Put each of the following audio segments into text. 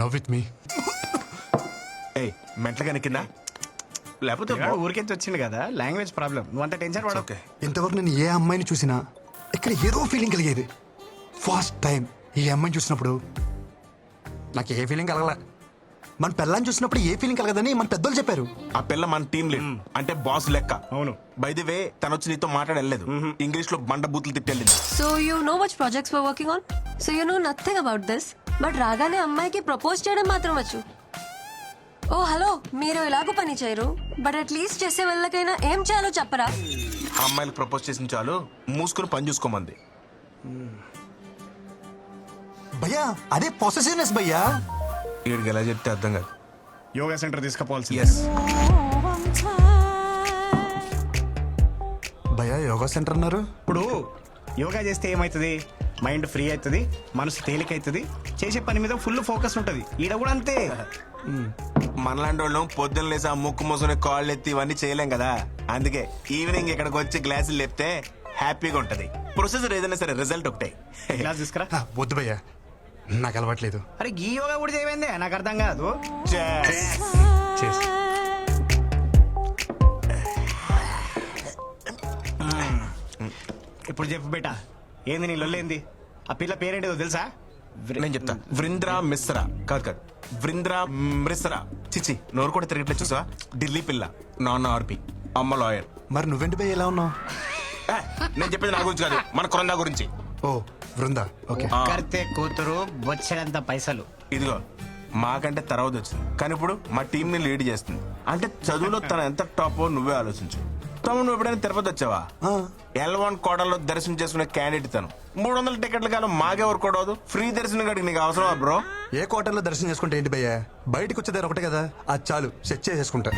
Love with me. ఏయ్ మెంటలుగా కింద లేకపోతే ఊరికెచ్చి వచ్చింది కదా, లాంగ్వేజ్ ప్రాబ్లం. నువ్వు అంత టెన్షన్ పడవు. ఓకే. ఇంతవరకు నేను ఏ అమ్మాయిని చూసినా ఇక్కడ ఏదో ఫీలింగ్ కలిగేది. ఫస్ట్ టైం ఈ అమ్మాయిని చూసినప్పుడు నాకు ఏ ఫీలింగ్ కలగల. మన పిల్లని చూసినప్పుడు ఏ ఫీలింగ్ కలగదని మన పెద్దలు చెప్పారు. ఆ పిల్ల మన టీం లీడ్ అంటే బాస్ లెక్క. అవును. బై ది వే తను వచ్చి నీతో మాట్లాడలేదు, ఇంగ్లీష్ లో బండ బూతులు తిట్టెళ్ళింది. So you know which projects we're working on? So you know nothing about this. But రాగానే అమ్మాయికి ప్రపోజ్ చేయడం మాత్రం వచ్చు. ఓ హలో, మీరు ఎలాగో పని చేయరు, బట్ అట్లీస్ట్ చేసే వాళ్ళకైనా ఏం చేయాలో చెప్పరా? ఆ అమ్మాయిలకు ప్రపోజ్ చేసిన చాలు, మూసుకుని పని చూసుకోమంది. భయ్యా అదే పొసెసివ్నెస్ భయ్యా. వీడికి ఎలా చెప్తే అర్థం కాదు. Yoga centre తీసుకుపోవాల్సి. ఎస్. భయ్యా యోగా సెంటర్ అన్నారు. ఇప్పుడు యోగా చేస్తే ఏమవుతుంది? మైండ్ ఫ్రీ అవుతుంది, మనసు తేలిక అవుతుంది, చేసే పని మీద ఫుల్ ఫోకస్ ఉంటుంది. ఈడ కూడా అంతే. మనలాంటి వాళ్ళం పొద్దున్న లేసి ఆ ముక్కు మూసుకుని కాళ్ళు ఎత్తి ఇవన్నీ చేయలేం కదా. అందుకే ఈవినింగ్ ఇక్కడికి వచ్చి గ్లాసులు లేపితే హ్యాపీగా ఉంటది. ప్రొసెసర్ ఏదైనా సరే రిజల్ట్ ఒకటే. ఇలా తీసుకురా. వద్దు భయ్యా, నాకు అలవాట్లేదు. అరే ఈ యోగా కూడా చేయమైందే, నాకు అర్థం కాదు. చేసి ఇప్పుడు చెప్పు బేటా, ఏంది నీ లొల్లేంది? ఆ పిల్ల పేరేంటిదో తెలుసా? నేను చెప్తా. వృంద్రా మిశ్రా. కాదు, వృంద్రా మిశ్రా. చిచి, నోరు కూడా తిరగట్లేదు చూసా. ఢిల్లీ పిల్ల, నాన్న ఆర్పి, అమ్మ లాయర్. మరి నువ్వేంటి భయ్య ఎలా ఉన్నావు? నేను చెప్పేది నా గురించి కాదు, మన కొరందా గురించి. ఓ వృందా, ఓకే. కర్తే కూతురు బొచ్చడంత పైసలు. ఇదిగో మాకంటే తర్వాత వచ్చింది, కానీ ఇప్పుడు మా టీం ని లీడ్ చేస్తుంది. అంటే చదువులో తన ఎంత టాప్ నువ్వే ఆలోచించు. తమ్ముడు నువ్వు ఎప్పుడైనా తిరుపతి వచ్చావా? L1 కోటలో దర్శనం చేసుకునే క్యాండిడేట్ తను. 300 టికెట్ల కాలం మాకెవరు కూడా ఫ్రీ దర్శనం కాడికి నీకు అవసరమా బ్రో? ఏ కోటల్లో దర్శనం చేసుకుంటే ఏంటి భయ్యా, బయటకు వచ్చేదారు ఒకటే కదా, అది చాలు, సెట్ చేసేసుకుంటా.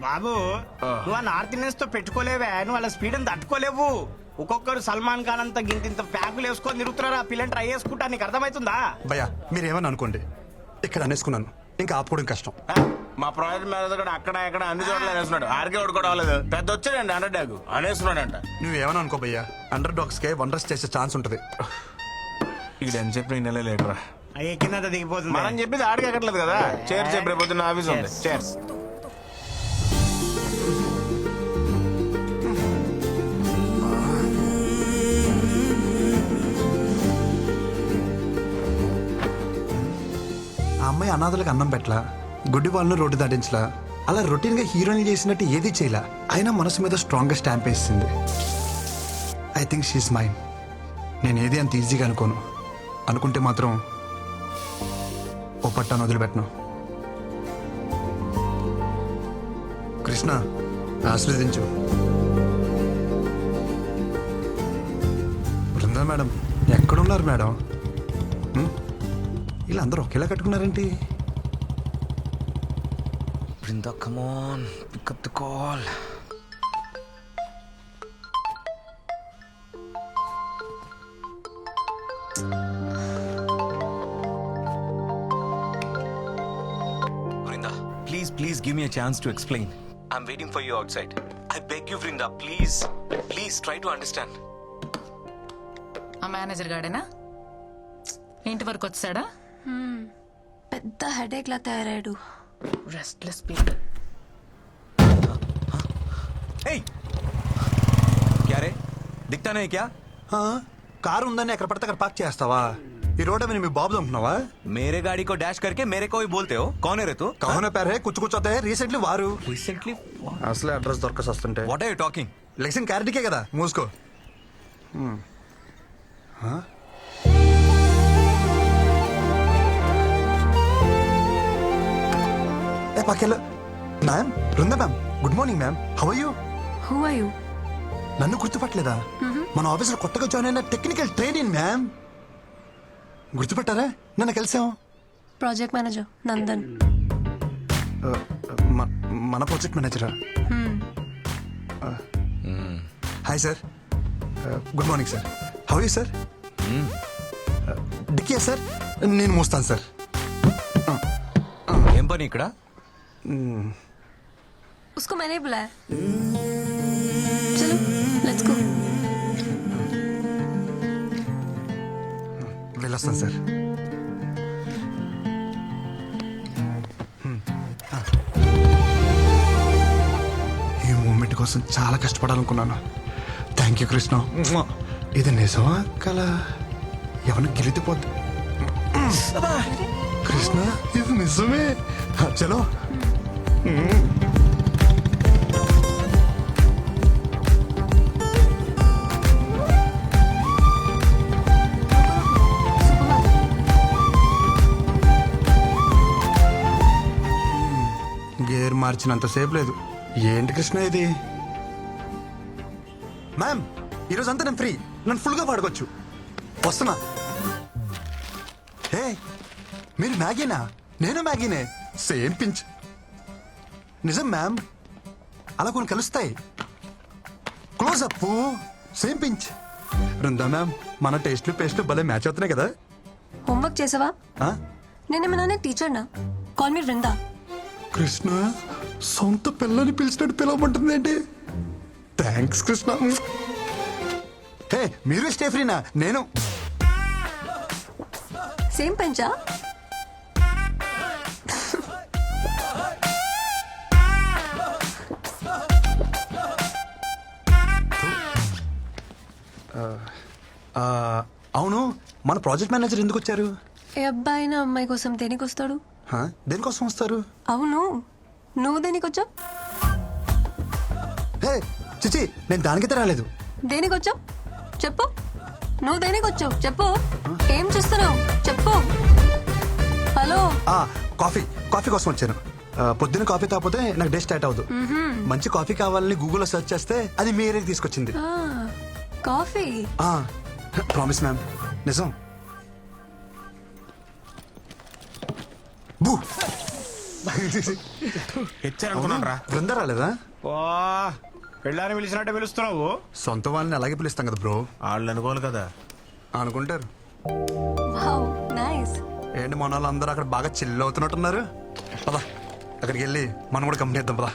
బాబు నువ్వు ఆ నార్త్ ఇండియన్స్ తో పెట్టుకోలేవే, నువ్వు వాళ్ళ స్పీడ్ అని తట్టుకోలేవు. ఒక్కొక్కరు సల్మాన్ ఖాన్ అంతా గింత ప్యాకులు వేసుకొని తిరుగుతున్నారా, పిల్లని ట్రై చేసుకుంటా. నీకు అర్థమవుతుందా? భయ్యా మీరేమని అనుకోండి, ఇక్కడ అనేసుకున్నాను, ఇంకా ఆపుకోవడం కష్టం. మా ప్రాజెక్ట్ మేనేజర్ కూడా అక్కడ ఇక్కడ అన్ని చోట్ల అనేస్తున్నాడు. ఆర్కే కూడా అవ్వలేదు, పెద్ద వచ్చాడండి అండర్ డాగ్ అనేస్తున్నాడంట. నువ్వేమని అనుకో భయ్యా, అండర్ డాగ్స్ కే వండర్స్ చేసే ఛాన్స్ ఉంటది. ఇక్కడ ఎంత చెప్పిన నెల లేటరా, ఎక్కిందంత దిగిపోతుంది. మనం చెప్పేది ఆడికి ఎక్కట్లేదు కదా. చేర్ చెప్పి రేపు పొద్దున్న ఆఫీస్ ఉంది. చేర్స్. ఆ అమ్మాయి అనాథలకు అన్నం పెట్టలా, గుడ్డి వాళ్ళను రోడ్డు దాటించలా, అలా రొటీన్ గా హీరోయిన్ చేసినట్టు ఏది చేయలా, అయినా మనసు మీద స్ట్రాంగ్ గా స్టాంప్ వేసింది. I think she's mine. నేను ఏది అంత ఈజీగా అనుకోను, అనుకుంటే మాత్రం ఓ పట్టాను వదిలిపెట్టను. కృష్ణ ఆశీర్వదించు. బృందా మేడం ఎక్కడున్నారు మేడం? ఇలా అందరూ ఒకేలా కట్టుకున్నారేంటి? Brinda, come on, pick up the call. Brinda, please give me a chance to explain. I'm waiting for you outside. I beg you, Brinda, please try to understand. ఆ మేనేజర్ గాడేనా ఇంటి వరకు వచ్చాడా? పెద్ద హెడేక్ లా తయారాడు. Restless people. Hey! क्या रे? दिखता नहीं क्या? కారు ఉందని ఎక్కడ పడితే అక్కడ పార్క్ చేస్తావా? ఈ రోడ్ మీద మీ బాబు అనుకున్నావా? मेरे गाड़ी को डैश करके मेरे को ही बोलते हो? कौन है रे तू? కౌన పేరే కుచ్చుకుచ్చోతే రీసెంట్లీ వారు Recently? అసలే అడ్రస్ దొరకసి వస్తుంటే What are you talking? లెక్సింగ్ క్యారెట్కే కదా, మూసుకో. ఏ పక్కెళ్ళు. Ma'am, Brinda ma'am, good morning ma'am, how are you? Who are you? నన్ను గుర్తుపట్టలేదా? మన ఆఫీసులో కొత్తగా జాయిన్ అయిన టెక్నికల్ ట్రైనింగ్ మ్యామ్. గుర్తుపట్టారా? నన్ను కలిసాం. Project manager Nandan. మన ప్రాజెక్ట్ మేనేజరా? Hi sir, good morning sir, how you sir? డిక్కియా సార్, నేను మోస్తాను సార్. ఏం పని ఇక్కడ? उसको मैंने बुलाया. चलो लेट्स गो. వీళ్ళ వెళ్ళొస్తాను సార్. ఈ మూమెంట్ కోసం చాలా కష్టపడాలనుకున్నాను. Thank you Krishna. ఇది నిజమా కల ఎవరిని గెలితిపోద్ది? కృష్ణ ఇది నిజమే. చలో. గేర్ మార్చినంతసేపు లేదు. ఏంటి కృష్ణ ఇది? మ్యామ్ ఈరోజంతా నేను ఫ్రీ, నన్ను ఫుల్గా వాడుకోవచ్చు. వస్తున్నా. హే మీరు మ్యాగీనా? నేను మ్యాగీనే. Same pinch. నిజం మ్యామ్, అలా కొన్ని కలుస్తాయి. Close up, same pinch. Brinda ma'am, మన టేస్ట్లు పేస్ట్లు భలే మ్యాచ్ అవుతున్నాయి కదా. హోంవర్క్ చేసావా? ఆ? నేనేమన్నా టీచర్నా? Call me Vrinda. కృష్ణ సొంత పిల్లని పిలిచినట్టు పిలవమంటుంది ఏంటి? థ్యాంక్స్ కృష్ణ. హే మీరు స్టే ఫ్రీనా? నేను సేమ్ పెంచా? అవును, మన ప్రాజెక్ట్ మేనేజర్ ఎందుకు వచ్చారు? ఏ అబ్బాయినా అమ్మాయి కోసం దేనికి వస్తాడు? హా? దేనికోసం వస్తారు? అవును, నువ్వు దేనికి వచ్చావు? హే చిచి, నేను దానికైతే రాలేదు. దేనికి వచ్చావు చెప్పు. నువ్వు దేనికి వచ్చావు చెప్పు. ఏం చేస్తున్నావు చెప్పు. హలో. కాఫీ కాఫీ కోసం వచ్చాను. పొద్దున్న కాఫీ తాగిపోతే నాకు డే స్టార్ట్ అవ్వదు. మంచి కాఫీ కావాలని గూగుల్లో సెర్చ్ చేస్తే అది మీ ఏరియాకి తీసుకొచ్చింది. కాఫీ. ప్రామిస్ మ్యామ్, నిజం. బూ హెచ్చారనుకున్నాను రా. బృంద రాలేదా? ఓ పెళ్ళాన్ని పిలిచినట్టే పిలుస్తున్నావు. సొంత వాళ్ళని అలాగే పిలుస్తాం కదా బ్రో. వాళ్ళు అనుకోవాలి కదా. అనుకుంటారు. Wow nice. ఏంటి మన వాళ్ళు అందరూ అక్కడ బాగా చిల్ అవుతున్నట్టున్నారు. పదా అక్కడికి వెళ్ళి మనం కూడా కంపెనీ ఇద్దాం పదా.